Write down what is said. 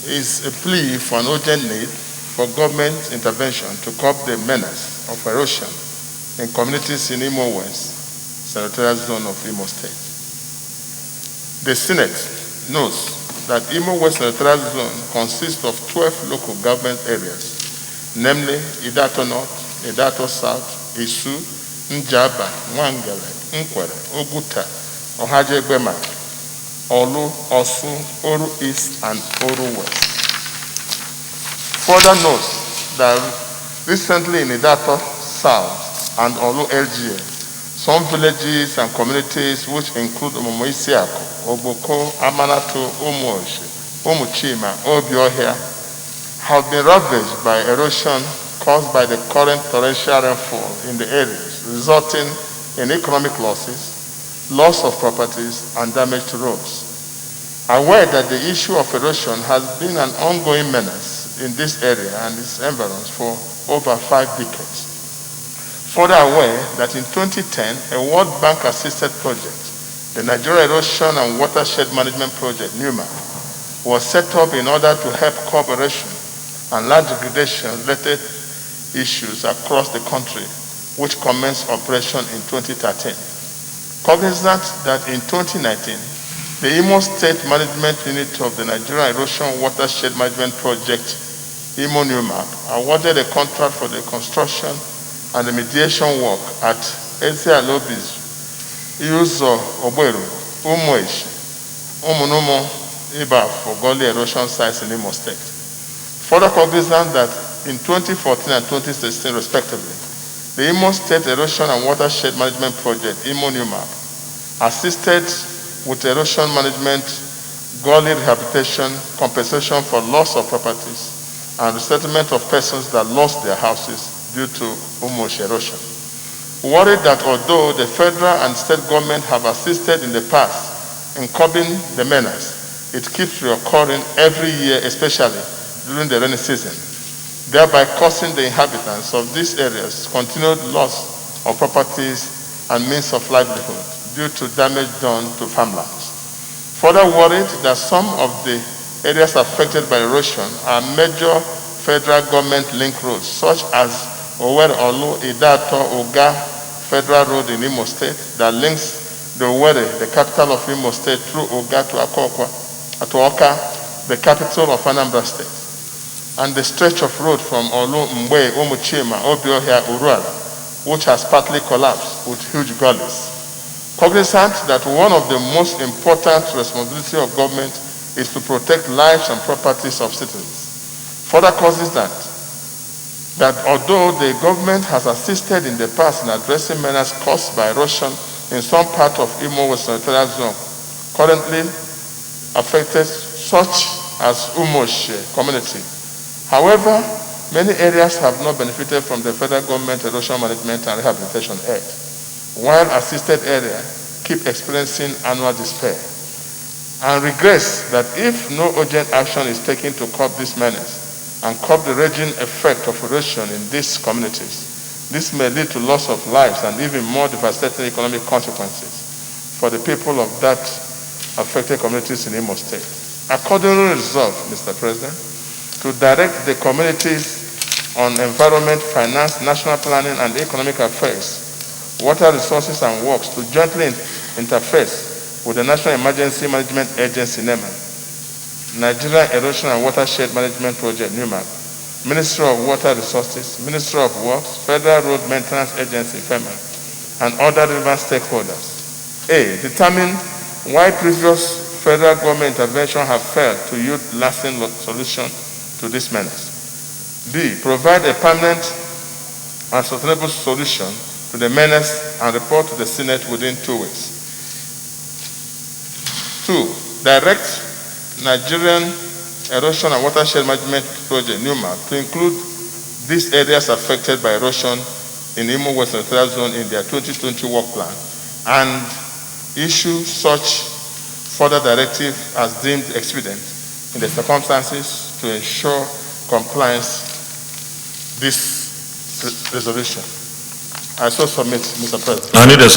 is a plea for an urgent need for government intervention to curb the menace of erosion in communities in Imo West, Senatorial Zone of Imo State. The Senate knows that Imo West Senatorial Zone consists of 12 local government areas, namely Idato North, Idato South, Isu, Njaba, Nwangele, Nkwere, Oguta, Ohajegbema, Olu, Osu, Oru East, and Oru West. Further notes that recently in Idato South and Olu LGA, some villages and communities which include Omomoisiako, Oboko, Amanato, Umuoshi, Umuchima, Obiohia, have been ravaged by erosion caused by the current torrential rainfall in the areas, resulting in economic losses, loss of properties, and damage to roads. Aware that the issue of erosion has been an ongoing menace in this area and its environs for over 5 decades. Further aware that in 2010, a World Bank-assisted project, the Nigeria Erosion and Watershed Management Project, NUMA, was set up in order to help curb erosion and land degradation-related issues across the country, which commenced operation in 2013. Cognizant that in 2019, the Imo State Management Unit of the Nigeria Erosion Watershed Management Project, Imo NUMAP, awarded a contract for the construction and the mediation work at Ezia Lobis, Iuzo Oberu, Umueshi, Umunumo, Iba for Goli erosion sites in Imo State. Further cognizant that in 2014 and 2016 respectively, the Imo State Erosion and Watershed Management Project, Imo NUMAP, assisted with erosion management, gully rehabilitation, compensation for loss of properties, and resettlement of persons that lost their houses due to Umuoshi erosion. Worried that although the federal and state government have assisted in the past in curbing the menace, it keeps reoccurring every year, especially during the rainy season, thereby causing the inhabitants of these areas continued loss of properties and means of livelihood due to damage done to farmlands. Further worried that some of the areas affected by erosion are major federal government link roads, such as Owerri Olu Idato Oga Federal Road in Imo State that links the Owerri, the capital of Imo State, through Oga to Oka, the capital of Anambra State, and the stretch of road from Olu, Mbe, Umuchima, Obiohia, Uruala, which has partly collapsed with huge gullies. Cognizant that one of the most important responsibilities of government is to protect lives and properties of citizens. Further causes that although the government has assisted in the past in addressing menace caused by erosion in some part of Imo West Senatorial Zone, currently affected such as Umuoshi community. However, many areas have not benefited from the federal government erosion management and rehabilitation aid, while assisted areas keep experiencing annual despair, and regrets that if no urgent action is taken to curb this menace and curb the raging effect of erosion in these communities, this may lead to loss of lives and even more devastating economic consequences for the people of that affected communities in Imo State. Accordingly resolved, Mr. President, to direct the communities on environment, finance, national planning, and economic affairs, water resources and works to jointly interface with the National Emergency Management Agency, NEMA, Nigeria Erosion and Watershed Management Project, NUMAP, Ministry of Water Resources, Ministry of Works, Federal Road Maintenance Agency, FEMA, and other relevant stakeholders. A, determine why previous federal government intervention have failed to yield lasting solution to this menace. B, provide a permanent and sustainable solution to the menace and report to the Senate within 2 weeks. 2, direct Nigerian Erosion and Watershed Management Project, NUMA, to include these areas affected by erosion in Imo West Senatorial Zone in their 2020 work plan and issue such further directive as deemed expedient in the circumstances to ensure compliance this resolution. I so submit, Mr. President. I need a